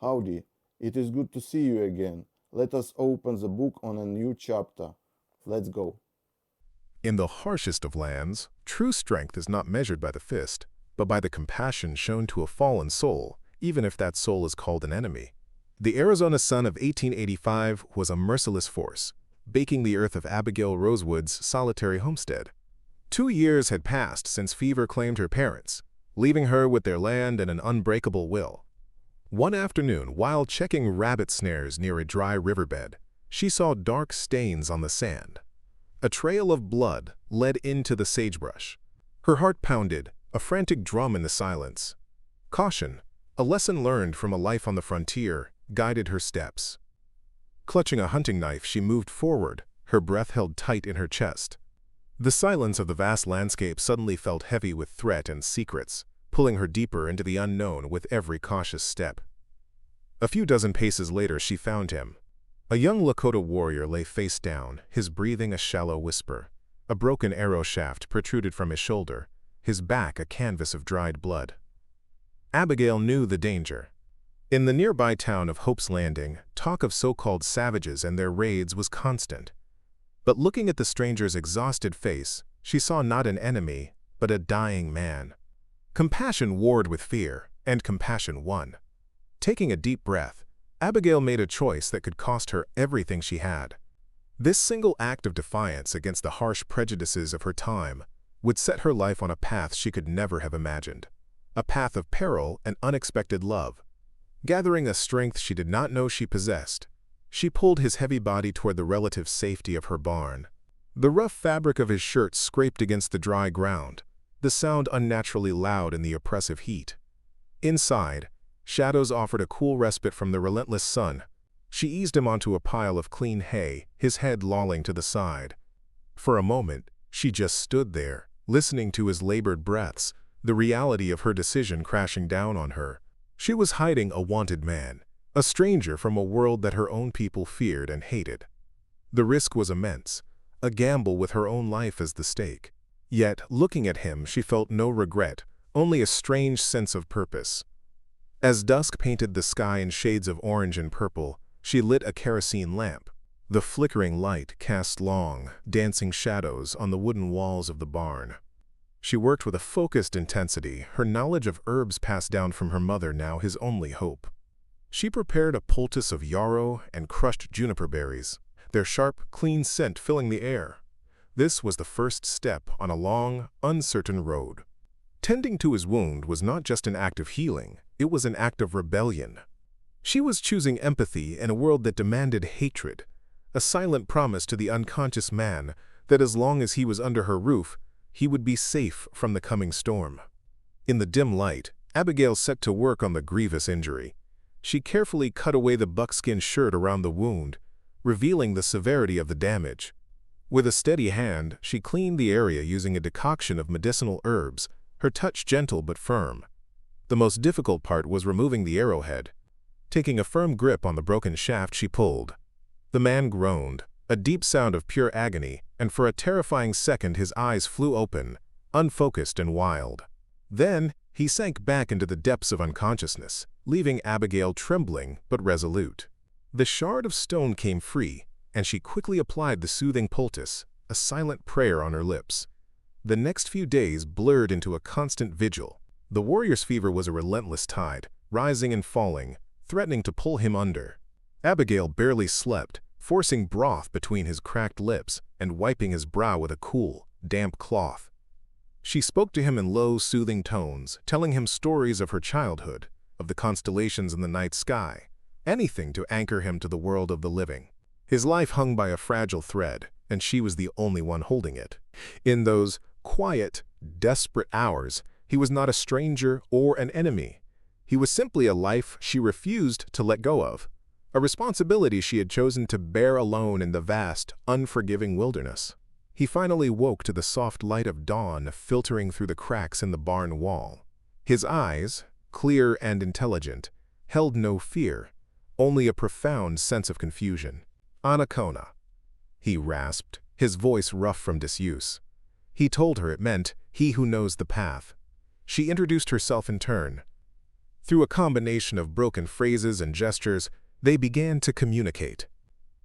Howdy, it is good to see you again. Let us open the book on a new chapter. Let's go. In the harshest of lands, true strength is not measured by the fist, but by the compassion shown to a fallen soul, even if that soul is called an enemy. The Arizona sun of 1885 was a merciless force, baking the earth of Abigail Rosewood's solitary homestead. 2 years had passed since fever claimed her parents, leaving her with their land and an unbreakable will. One afternoon, while checking rabbit snares near a dry riverbed, she saw dark stains on the sand. A trail of blood led into the sagebrush. Her heart pounded, a frantic drum in the silence. Caution, a lesson learned from a life on the frontier, guided her steps. Clutching a hunting knife, she moved forward, her breath held tight in her chest. The silence of the vast landscape suddenly felt heavy with threat and secrets, pulling her deeper into the unknown with every cautious step. A few dozen paces later, she found him. A young Lakota warrior lay face down, his breathing a shallow whisper. A broken arrow shaft protruded from his shoulder, his back a canvas of dried blood. Abigail knew the danger. In the nearby town of Hope's Landing, talk of so-called savages and their raids was constant. But looking at the stranger's exhausted face, she saw not an enemy, but a dying man. Compassion warred with fear, and compassion won. Taking a deep breath, Abigail made a choice that could cost her everything she had. This single act of defiance against the harsh prejudices of her time would set her life on a path she could never have imagined, a path of peril and unexpected love. Gathering a strength she did not know she possessed, she pulled his heavy body toward the relative safety of her barn. The rough fabric of his shirt scraped against the dry ground, the sound unnaturally loud in the oppressive heat. Inside, shadows offered a cool respite from the relentless sun. She eased him onto a pile of clean hay, his head lolling to the side. For a moment, she just stood there, listening to his labored breaths, the reality of her decision crashing down on her. She was hiding a wanted man, a stranger from a world that her own people feared and hated. The risk was immense, a gamble with her own life as the stake. Yet, looking at him, she felt no regret, only a strange sense of purpose. As dusk painted the sky in shades of orange and purple, she lit a kerosene lamp. The flickering light cast long, dancing shadows on the wooden walls of the barn. She worked with a focused intensity, her knowledge of herbs passed down from her mother now his only hope. She prepared a poultice of yarrow and crushed juniper berries, their sharp, clean scent filling the air. This was the first step on a long, uncertain road. Tending to his wound was not just an act of healing, it was an act of rebellion. She was choosing empathy in a world that demanded hatred, a silent promise to the unconscious man that as long as he was under her roof, he would be safe from the coming storm. In the dim light, Abigail set to work on the grievous injury. She carefully cut away the buckskin shirt around the wound, revealing the severity of the damage. With a steady hand, she cleaned the area using a decoction of medicinal herbs, her touch gentle but firm. The most difficult part was removing the arrowhead. Taking a firm grip on the broken shaft, she pulled. The man groaned, a deep sound of pure agony, and for a terrifying second his eyes flew open, unfocused and wild. Then, he sank back into the depths of unconsciousness, leaving Abigail trembling but resolute. The shard of stone came free, and she quickly applied the soothing poultice, a silent prayer on her lips. The next few days blurred into a constant vigil. The warrior's fever was a relentless tide, rising and falling, threatening to pull him under. Abigail barely slept, forcing broth between his cracked lips and wiping his brow with a cool, damp cloth. She spoke to him in low, soothing tones, telling him stories of her childhood, of the constellations in the night sky, anything to anchor him to the world of the living. His life hung by a fragile thread, and she was the only one holding it. In those quiet, desperate hours, he was not a stranger or an enemy. He was simply a life she refused to let go of, a responsibility she had chosen to bear alone in the vast, unforgiving wilderness. He finally woke to the soft light of dawn filtering through the cracks in the barn wall. His eyes, clear and intelligent, held no fear, only a profound sense of confusion. "Anacona," he rasped, his voice rough from disuse. He told her it meant, "he who knows the path." She introduced herself in turn. Through a combination of broken phrases and gestures, they began to communicate.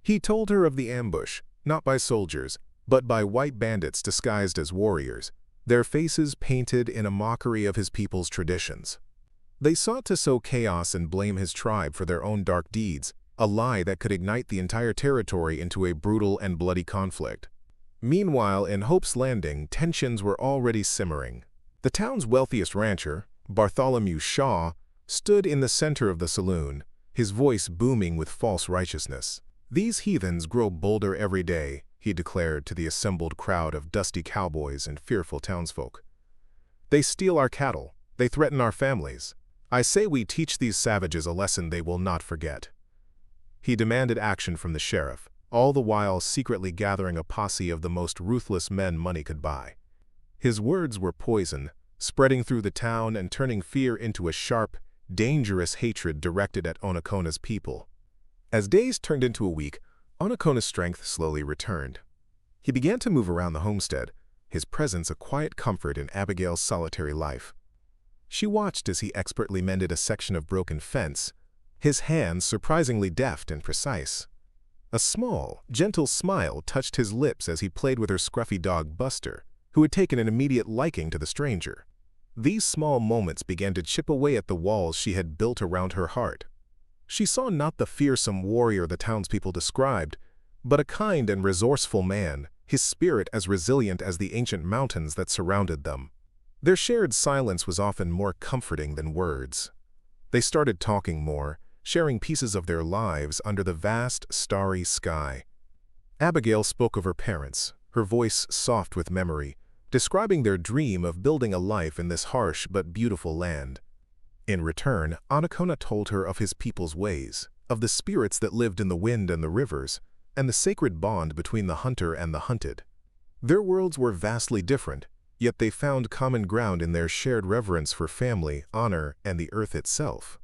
He told her of the ambush, not by soldiers, but by white bandits disguised as warriors, their faces painted in a mockery of his people's traditions. They sought to sow chaos and blame his tribe for their own dark deeds, a lie that could ignite the entire territory into a brutal and bloody conflict. Meanwhile, in Hope's Landing, tensions were already simmering. The town's wealthiest rancher, Bartholomew Shaw, stood in the center of the saloon, his voice booming with false righteousness. "These heathens grow bolder every day," he declared to the assembled crowd of dusty cowboys and fearful townsfolk. "They steal our cattle. They threaten our families. I say we teach these savages a lesson they will not forget." He demanded action from the sheriff, all the while secretly gathering a posse of the most ruthless men money could buy. His words were poison, spreading through the town and turning fear into a sharp, dangerous hatred directed at Onacona's people. As days turned into a week, Onacona's strength slowly returned. He began to move around the homestead, his presence a quiet comfort in Abigail's solitary life. She watched as he expertly mended a section of broken fence, his hands surprisingly deft and precise. A small, gentle smile touched his lips as he played with her scruffy dog Buster, who had taken an immediate liking to the stranger. These small moments began to chip away at the walls she had built around her heart. She saw not the fearsome warrior the townspeople described, but a kind and resourceful man, his spirit as resilient as the ancient mountains that surrounded them. Their shared silence was often more comforting than words. They started talking more, sharing pieces of their lives under the vast, starry sky. Abigail spoke of her parents, her voice soft with memory, describing their dream of building a life in this harsh but beautiful land. In return, Onacona told her of his people's ways, of the spirits that lived in the wind and the rivers, and the sacred bond between the hunter and the hunted. Their worlds were vastly different, yet they found common ground in their shared reverence for family, honor, and the earth itself.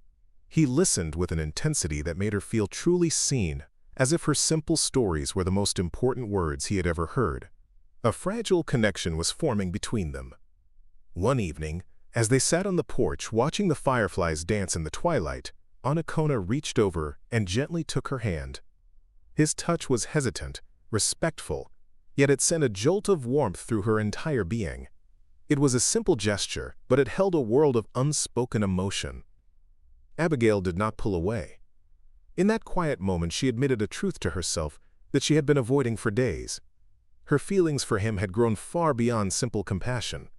He listened with an intensity that made her feel truly seen, as if her simple stories were the most important words he had ever heard. A fragile connection was forming between them. One evening, as they sat on the porch watching the fireflies dance in the twilight, Onacona reached over and gently took her hand. His touch was hesitant, respectful, yet it sent a jolt of warmth through her entire being. It was a simple gesture, but it held a world of unspoken emotion. Abigail did not pull away. In that quiet moment she admitted a truth to herself that she had been avoiding for days. Her feelings for him had grown far beyond simple compassion.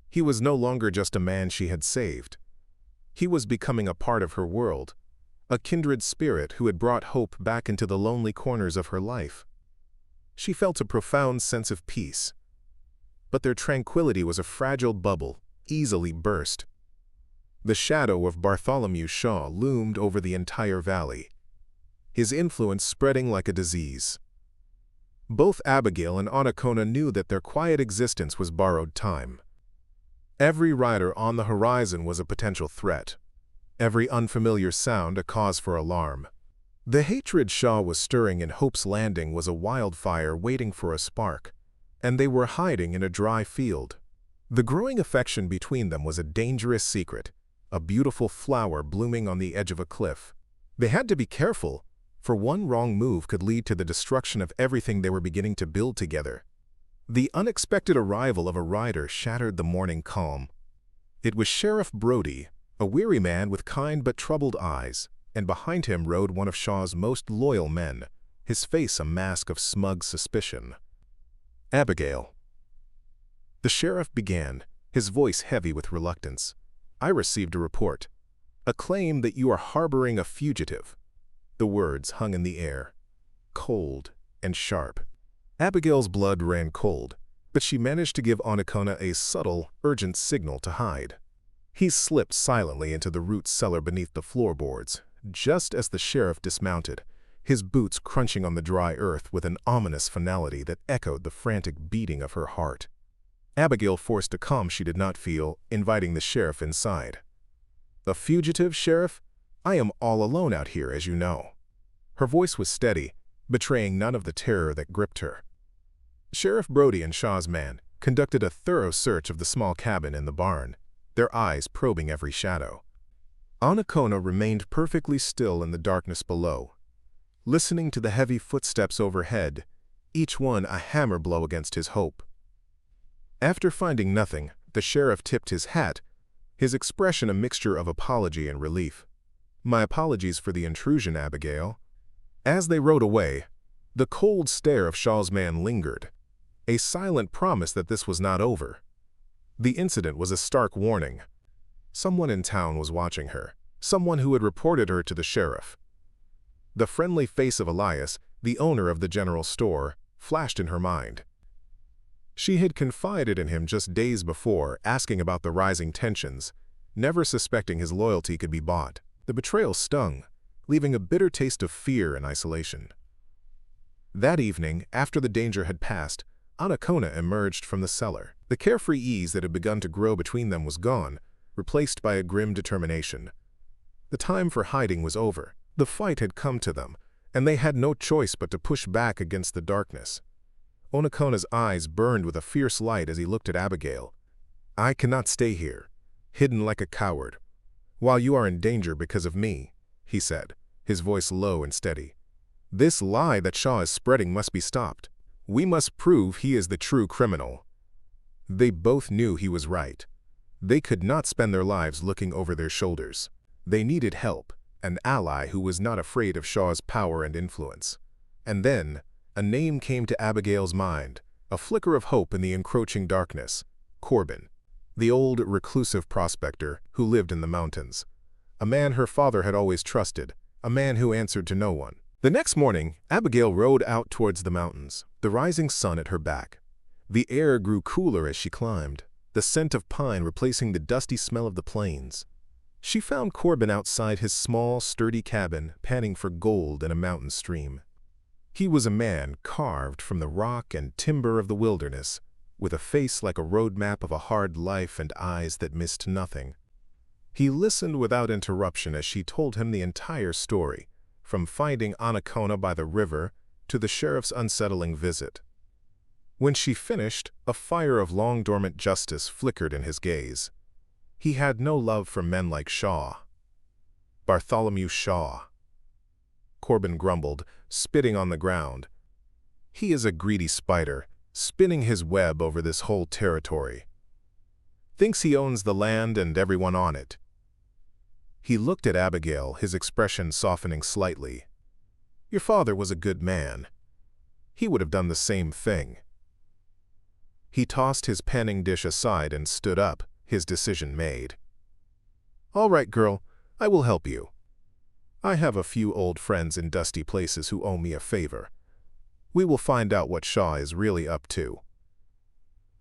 He was no longer just a man she had saved. He was becoming a part of her world, a kindred spirit who had brought hope back into the lonely corners of her life. She felt a profound sense of peace. But their tranquility was a fragile bubble, easily burst. The shadow of Bartholomew Shaw loomed over the entire valley, his influence spreading like a disease. Both Abigail and Onacona knew that their quiet existence was borrowed time. Every rider on the horizon was a potential threat, every unfamiliar sound a cause for alarm. The hatred Shaw was stirring in Hope's Landing was a wildfire waiting for a spark, and they were hiding in a dry field. The growing affection between them was a dangerous secret, a beautiful flower blooming on the edge of a cliff. They had to be careful, for one wrong move could lead to the destruction of everything they were beginning to build together. The unexpected arrival of a rider shattered the morning calm. It was Sheriff Brody, a weary man with kind but troubled eyes, and behind him rode one of Shaw's most loyal men, his face a mask of smug suspicion. "Abigail." The sheriff began, his voice heavy with reluctance. "I received a report, a claim that you are harboring a fugitive." The words hung in the air, cold and sharp. Abigail's blood ran cold, but she managed to give Onacona a subtle, urgent signal to hide. He slipped silently into the root cellar beneath the floorboards, just as the sheriff dismounted, his boots crunching on the dry earth with an ominous finality that echoed the frantic beating of her heart. Abigail forced a calm she did not feel, inviting the sheriff inside. "A fugitive, Sheriff? I am all alone out here, as you know." Her voice was steady, betraying none of the terror that gripped her. Sheriff Brody and Shaw's man conducted a thorough search of the small cabin in the barn, their eyes probing every shadow. Anacona remained perfectly still in the darkness below, listening to the heavy footsteps overhead, each one a hammer blow against his hope. After finding nothing, the sheriff tipped his hat, his expression a mixture of apology and relief. "My apologies for the intrusion, Abigail." As they rode away, the cold stare of Shaw's man lingered, a silent promise that this was not over. The incident was a stark warning. Someone in town was watching her, someone who had reported her to the sheriff. The friendly face of Elias, the owner of the general store, flashed in her mind. She had confided in him just days before, asking about the rising tensions, never suspecting his loyalty could be bought. The betrayal stung, leaving a bitter taste of fear and isolation. That evening, after the danger had passed, Anacona emerged from the cellar. The carefree ease that had begun to grow between them was gone, replaced by a grim determination. The time for hiding was over. The fight had come to them, and they had no choice but to push back against the darkness. Anacona's eyes burned with a fierce light as he looked at Abigail. "I cannot stay here, hidden like a coward, while you are in danger because of me," he said, his voice low and steady. "This lie that Shaw is spreading must be stopped. We must prove he is the true criminal." They both knew he was right. They could not spend their lives looking over their shoulders. They needed help, an ally who was not afraid of Shaw's power and influence. And then, a name came to Abigail's mind, a flicker of hope in the encroaching darkness: Corbin, the old reclusive prospector who lived in the mountains. A man her father had always trusted, a man who answered to no one. The next morning, Abigail rode out towards the mountains, the rising sun at her back. The air grew cooler as she climbed, the scent of pine replacing the dusty smell of the plains. She found Corbin outside his small, sturdy cabin, panning for gold in a mountain stream. He was a man carved from the rock and timber of the wilderness, with a face like a road map of a hard life and eyes that missed nothing. He listened without interruption as she told him the entire story, from finding Anacona by the river to the sheriff's unsettling visit. When she finished, a fire of long-dormant justice flickered in his gaze. He had no love for men like Shaw. "Bartholomew Shaw," Corbin grumbled, spitting on the ground. "He is a greedy spider, spinning his web over this whole territory. Thinks he owns the land and everyone on it." He looked at Abigail, his expression softening slightly. "Your father was a good man. He would have done the same thing." He tossed his panning dish aside and stood up, his decision made. "All right, girl, I will help you. I have a few old friends in dusty places who owe me a favor. We will find out what Shaw is really up to."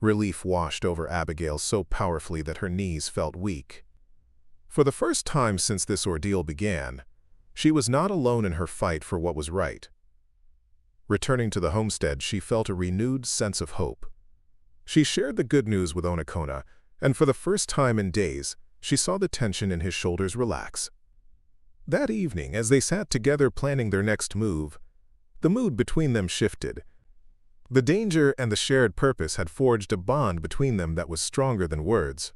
Relief washed over Abigail so powerfully that her knees felt weak. For the first time since this ordeal began, she was not alone in her fight for what was right. Returning to the homestead, she felt a renewed sense of hope. She shared the good news with Anacona, and for the first time in days, she saw the tension in his shoulders relax. That evening, as they sat together planning their next move, the mood between them shifted. The danger and the shared purpose had forged a bond between them that was stronger than words.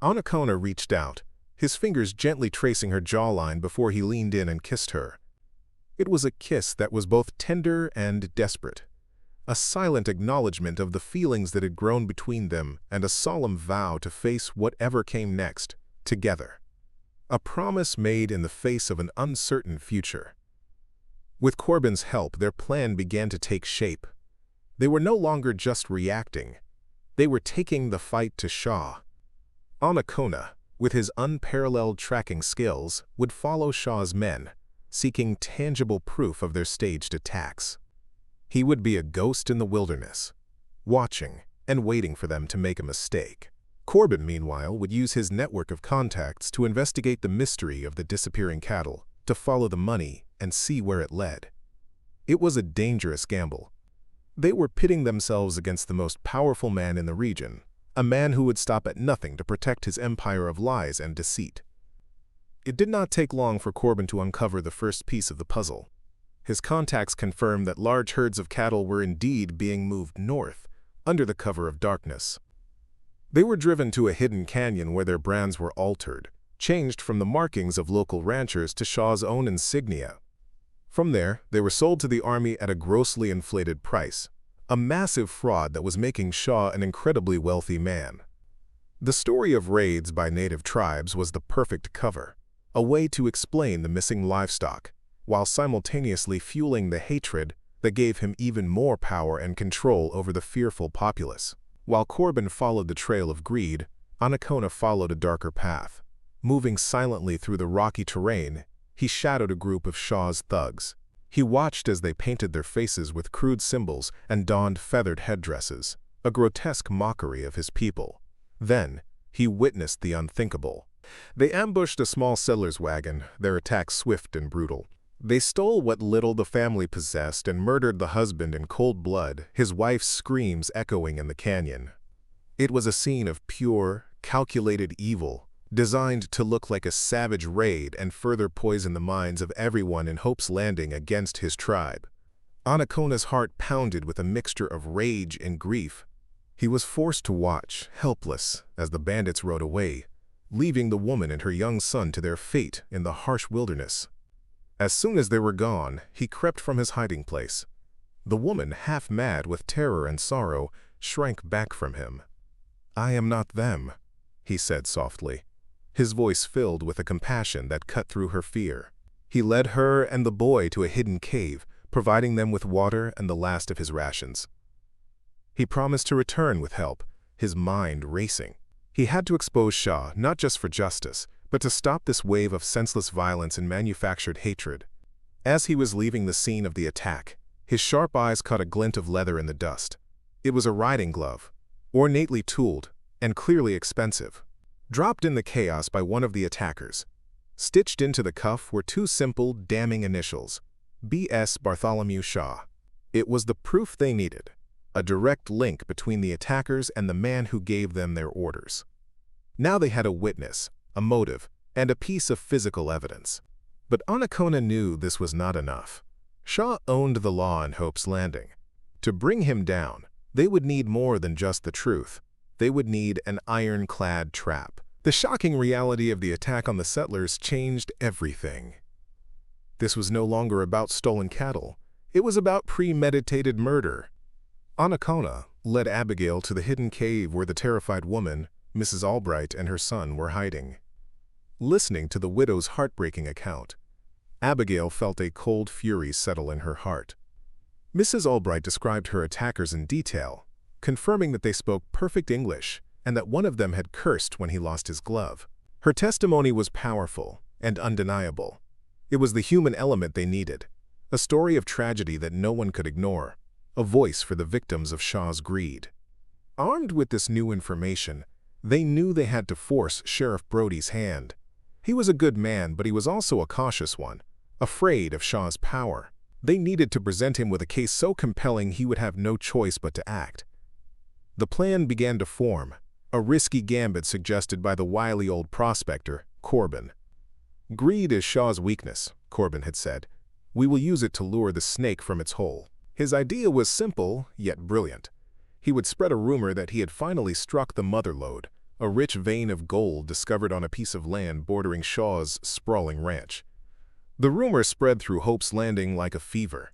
Anacona reached out, his fingers gently tracing her jawline before he leaned in and kissed her. It was a kiss that was both tender and desperate, a silent acknowledgement of the feelings that had grown between them and a solemn vow to face whatever came next, together. A promise made in the face of an uncertain future. With Corbin's help, their plan began to take shape. They were no longer just reacting. They were taking the fight to Shaw. Anacona, with his unparalleled tracking skills, would follow Shaw's men, seeking tangible proof of their staged attacks. He would be a ghost in the wilderness, watching and waiting for them to make a mistake. Corbin, meanwhile, would use his network of contacts to investigate the mystery of the disappearing cattle, to follow the money and see where it led. It was a dangerous gamble. They were pitting themselves against the most powerful man in the region, a man who would stop at nothing to protect his empire of lies and deceit. It did not take long for Corbin to uncover the first piece of the puzzle. His contacts confirmed that large herds of cattle were indeed being moved north, under the cover of darkness. They were driven to a hidden canyon where their brands were altered, changed from the markings of local ranchers to Shaw's own insignia. From there, they were sold to the army at a grossly inflated price, a massive fraud that was making Shaw an incredibly wealthy man. The story of raids by native tribes was the perfect cover, a way to explain the missing livestock, while simultaneously fueling the hatred that gave him even more power and control over the fearful populace. While Corbin followed the trail of greed, Anacona followed a darker path. Moving silently through the rocky terrain, he shadowed a group of Shaw's thugs. He watched as they painted their faces with crude symbols and donned feathered headdresses, a grotesque mockery of his people. Then, he witnessed the unthinkable. They ambushed a small settler's wagon, their attack swift and brutal. They stole what little the family possessed and murdered the husband in cold blood, his wife's screams echoing in the canyon. It was a scene of pure, calculated evil, designed to look like a savage raid and further poison the minds of everyone in Hope's Landing against his tribe. Anacona's heart pounded with a mixture of rage and grief. He was forced to watch, helpless, as the bandits rode away, leaving the woman and her young son to their fate in the harsh wilderness. As soon as they were gone, he crept from his hiding place. The woman, half mad with terror and sorrow, shrank back from him. "I am not them," he said softly, his voice filled with a compassion that cut through her fear. He led her and the boy to a hidden cave, providing them with water and the last of his rations. He promised to return with help, his mind racing. He had to expose Shaw, not just for justice, but to stop this wave of senseless violence and manufactured hatred. As he was leaving the scene of the attack, his sharp eyes caught a glint of leather in the dust. It was a riding glove, ornately tooled and clearly expensive. Dropped in the chaos by one of the attackers. Stitched into the cuff were two simple, damning initials, B.S. Bartholomew Shaw. It was the proof they needed, a direct link between the attackers and the man who gave them their orders. Now they had a witness, a motive, and a piece of physical evidence. But Anacona knew this was not enough. Shaw owned the law in Hope's Landing. To bring him down, they would need more than just the truth. They would need an ironclad trap. The shocking reality of the attack on the settlers changed everything. This was no longer about stolen cattle. It was about premeditated murder. Anacona led Abigail to the hidden cave where the terrified woman, Mrs. Albright, and her son were hiding. Listening to the widow's heartbreaking account, Abigail felt a cold fury settle in her heart. Mrs. Albright described her attackers in detail, confirming that they spoke perfect English and that one of them had cursed when he lost his glove. Her testimony was powerful and undeniable. It was the human element they needed, a story of tragedy that no one could ignore, a voice for the victims of Shaw's greed. Armed with this new information, they knew they had to force Sheriff Brody's hand. He was a good man, but he was also a cautious one, afraid of Shaw's power. They needed to present him with a case so compelling he would have no choice but to act. The plan began to form, a risky gambit suggested by the wily old prospector, Corbin. "Greed is Shaw's weakness," Corbin had said. "We will use it to lure the snake from its hole." His idea was simple, yet brilliant. He would spread a rumor that he had finally struck the mother lode, a rich vein of gold discovered on a piece of land bordering Shaw's sprawling ranch. The rumor spread through Hope's Landing like a fever.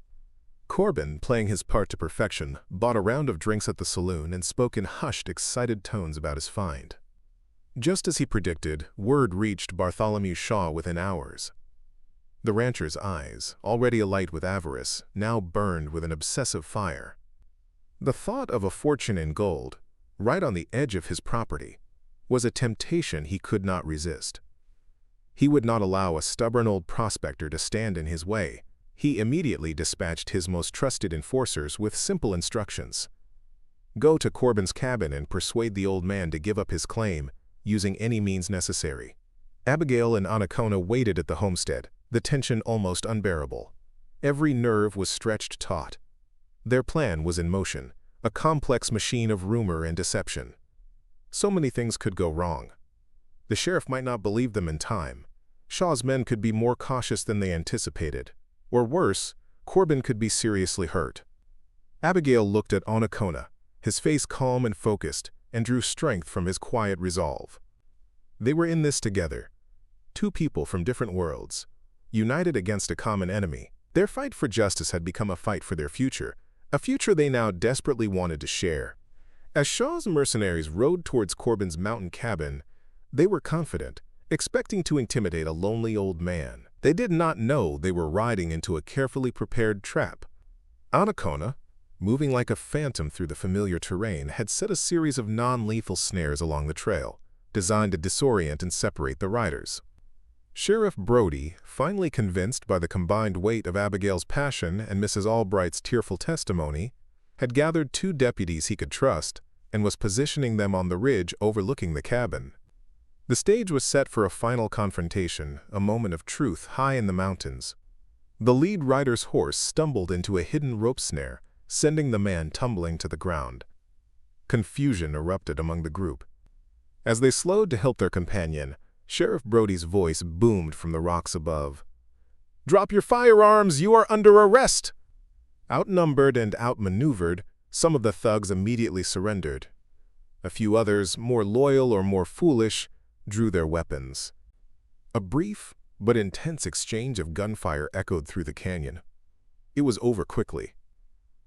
Corbin, playing his part to perfection, bought a round of drinks at the saloon and spoke in hushed, excited tones about his find. Just as he predicted, word reached Bartholomew Shaw within hours. The rancher's eyes, already alight with avarice, now burned with an obsessive fire. The thought of a fortune in gold, right on the edge of his property, was a temptation he could not resist. He would not allow a stubborn old prospector to stand in his way. He immediately dispatched his most trusted enforcers with simple instructions. Go to Corbin's cabin and persuade the old man to give up his claim, using any means necessary. Abigail and Anacona waited at the homestead, the tension almost unbearable. Every nerve was stretched taut. Their plan was in motion, a complex machine of rumor and deception. So many things could go wrong. The sheriff might not believe them in time. Shaw's men could be more cautious than they anticipated. Or worse, Corbin could be seriously hurt. Abigail looked at Anacona, his face calm and focused, and drew strength from his quiet resolve. They were in this together, two people from different worlds, united against a common enemy. Their fight for justice had become a fight for their future, a future they now desperately wanted to share. As Shaw's mercenaries rode towards Corbin's mountain cabin, they were confident, expecting to intimidate a lonely old man. They did not know they were riding into a carefully prepared trap. Anacona, moving like a phantom through the familiar terrain, had set a series of non-lethal snares along the trail, designed to disorient and separate the riders. Sheriff Brody, finally convinced by the combined weight of Abigail's passion and Mrs. Albright's tearful testimony, had gathered 2 deputies he could trust and was positioning them on the ridge overlooking the cabin. The stage was set for a final confrontation, a moment of truth high in the mountains. The lead rider's horse stumbled into a hidden rope snare, sending the man tumbling to the ground. Confusion erupted among the group. As they slowed to help their companion, Sheriff Brody's voice boomed from the rocks above. "Drop your firearms! You are under arrest!" Outnumbered and outmaneuvered, some of the thugs immediately surrendered. A few others, more loyal or more foolish, drew their weapons. A brief but intense exchange of gunfire echoed through the canyon. It was over quickly.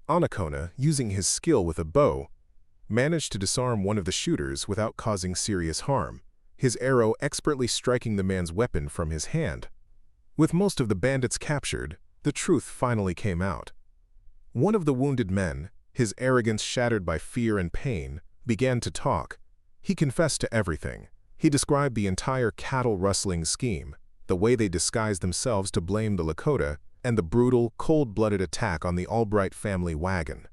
Anacona, using his skill with a bow, managed to disarm one of the shooters without causing serious harm, his arrow expertly striking the man's weapon from his hand. With most of the bandits captured, the truth finally came out. One of the wounded men, his arrogance shattered by fear and pain, began to talk. He confessed to everything. He described the entire cattle-rustling scheme, the way they disguised themselves to blame the Lakota, and the brutal, cold-blooded attack on the Albright family wagon.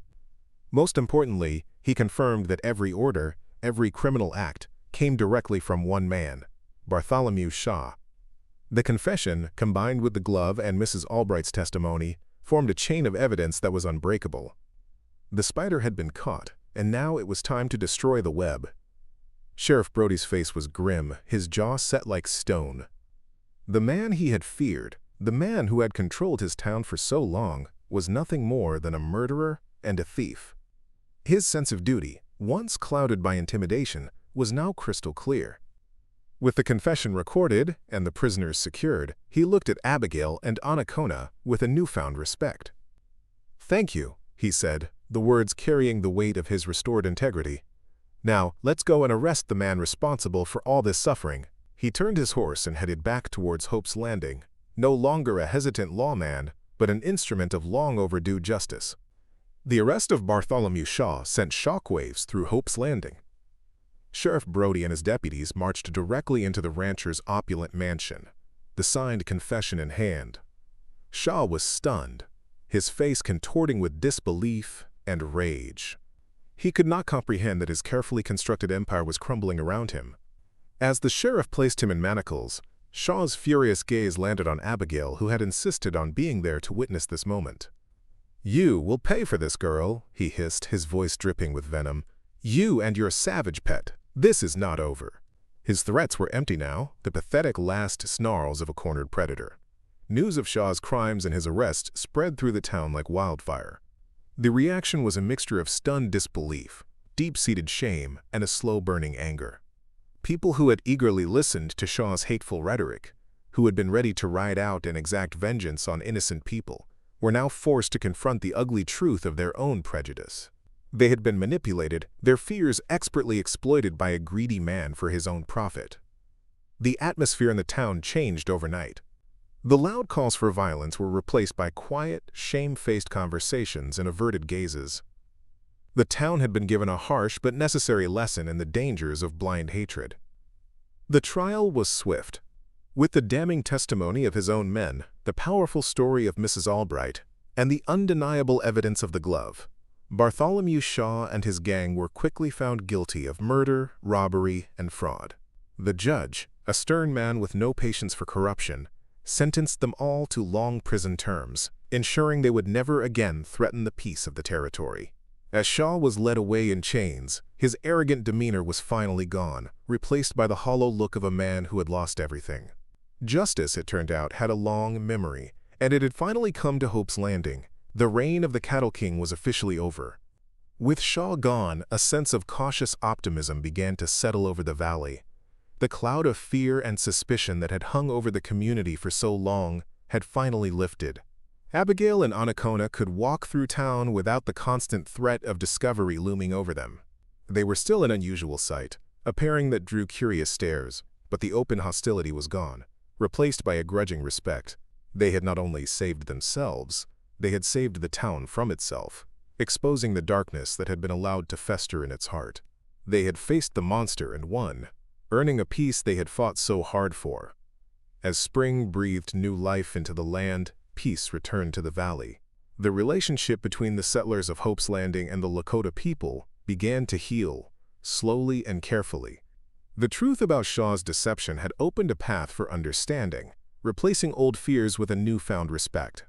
Most importantly, he confirmed that every order, every criminal act, came directly from one man, Bartholomew Shaw. The confession, combined with the glove and Mrs. Albright's testimony, formed a chain of evidence that was unbreakable. The spider had been caught, and now it was time to destroy the web. Sheriff Brody's face was grim, his jaw set like stone. The man he had feared, the man who had controlled his town for so long, was nothing more than a murderer and a thief. His sense of duty, once clouded by intimidation, was now crystal clear. With the confession recorded and the prisoners secured, he looked at Abigail and Anacona with a newfound respect. "Thank you," he said, the words carrying the weight of his restored integrity. "Now, let's go and arrest the man responsible for all this suffering." He turned his horse and headed back towards Hope's Landing, no longer a hesitant lawman, but an instrument of long-overdue justice. The arrest of Bartholomew Shaw sent shockwaves through Hope's Landing. Sheriff Brody and his deputies marched directly into the rancher's opulent mansion, the signed confession in hand. Shaw was stunned, his face contorting with disbelief and rage. He could not comprehend that his carefully constructed empire was crumbling around him. As the sheriff placed him in manacles, Shaw's furious gaze landed on Abigail, who had insisted on being there to witness this moment. "You will pay for this, girl," he hissed, his voice dripping with venom. "You and your savage pet. This is not over." His threats were empty now, the pathetic last snarls of a cornered predator. News of Shaw's crimes and his arrest spread through the town like wildfire. The reaction was a mixture of stunned disbelief, deep-seated shame, and a slow-burning anger. People who had eagerly listened to Shaw's hateful rhetoric, who had been ready to ride out and exact vengeance on innocent people, were now forced to confront the ugly truth of their own prejudice. They had been manipulated, their fears expertly exploited by a greedy man for his own profit. The atmosphere in the town changed overnight. The loud calls for violence were replaced by quiet, shame-faced conversations and averted gazes. The town had been given a harsh but necessary lesson in the dangers of blind hatred. The trial was swift. With the damning testimony of his own men, the powerful story of Mrs. Albright, and the undeniable evidence of the glove, Bartholomew Shaw and his gang were quickly found guilty of murder, robbery, and fraud. The judge, a stern man with no patience for corruption, sentenced them all to long prison terms, ensuring they would never again threaten the peace of the territory. As Shaw was led away in chains, his arrogant demeanor was finally gone, replaced by the hollow look of a man who had lost everything. Justice, it turned out, had a long memory, and it had finally come to Hope's Landing. The reign of the Cattle King was officially over. With Shaw gone, a sense of cautious optimism began to settle over the valley. The cloud of fear and suspicion that had hung over the community for so long had finally lifted. Abigail and Onakona could walk through town without the constant threat of discovery looming over them. They were still an unusual sight, a pairing that drew curious stares, but the open hostility was gone, replaced by a grudging respect. They had not only saved themselves, they had saved the town from itself, exposing the darkness that had been allowed to fester in its heart. They had faced the monster and won, earning a peace they had fought so hard for. As spring breathed new life into the land, peace returned to the valley. The relationship between the settlers of Hope's Landing and the Lakota people began to heal, slowly and carefully. The truth about Shaw's deception had opened a path for understanding, replacing old fears with a newfound respect.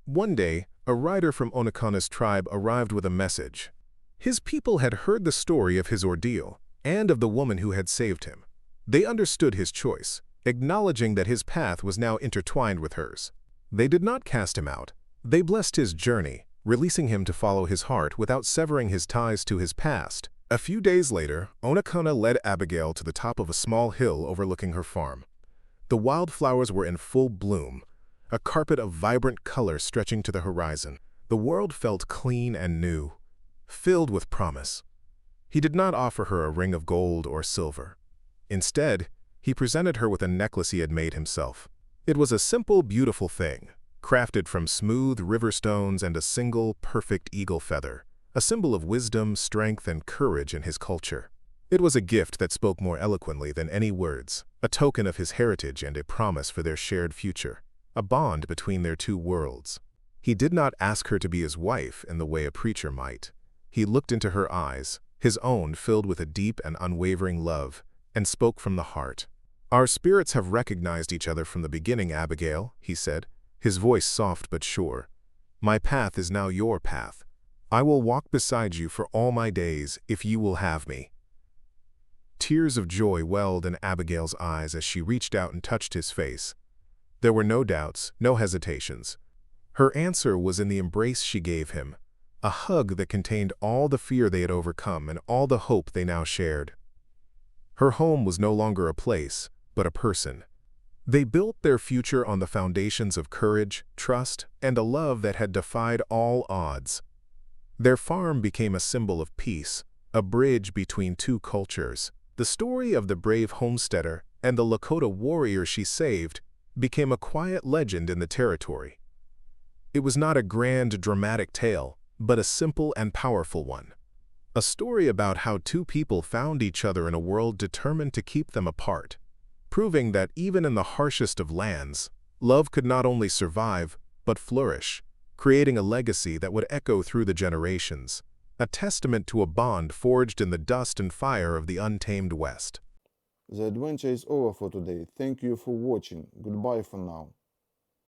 One day, a rider from Onakona's tribe arrived with a message. His people had heard the story of his ordeal and of the woman who had saved him. They understood his choice, acknowledging that his path was now intertwined with hers. They did not cast him out. They blessed his journey, releasing him to follow his heart without severing his ties to his past. A few days later, Onakona led Abigail to the top of a small hill overlooking her farm. The wildflowers were in full bloom, a carpet of vibrant color stretching to the horizon. The world felt clean and new, filled with promise. He did not offer her a ring of gold or silver. Instead, he presented her with a necklace he had made himself. It was a simple, beautiful thing, crafted from smooth river stones and a single, perfect eagle feather, a symbol of wisdom, strength, and courage in his culture. It was a gift that spoke more eloquently than any words, a token of his heritage and a promise for their shared future, a bond between their two worlds. He did not ask her to be his wife in the way a preacher might. He looked into her eyes, his own filled with a deep and unwavering love, and spoke from the heart. "Our spirits have recognized each other from the beginning, Abigail," he said, his voice soft but sure. "My path is now your path. I will walk beside you for all my days if you will have me." Tears of joy welled in Abigail's eyes as she reached out and touched his face. There were no doubts, no hesitations. Her answer was in the embrace she gave him, a hug that contained all the fear they had overcome and all the hope they now shared. Her home was no longer a place, but a person. They built their future on the foundations of courage, trust, and a love that had defied all odds. Their farm became a symbol of peace, a bridge between two cultures. The story of the brave homesteader and the Lakota warrior she saved became a quiet legend in the territory. It was not a grand, dramatic tale, but a simple and powerful one. A story about how two people found each other in a world determined to keep them apart, proving that even in the harshest of lands, love could not only survive, but flourish, creating a legacy that would echo through the generations, a testament to a bond forged in the dust and fire of the untamed West. The adventure is over for today. Thank you for watching. Goodbye for now.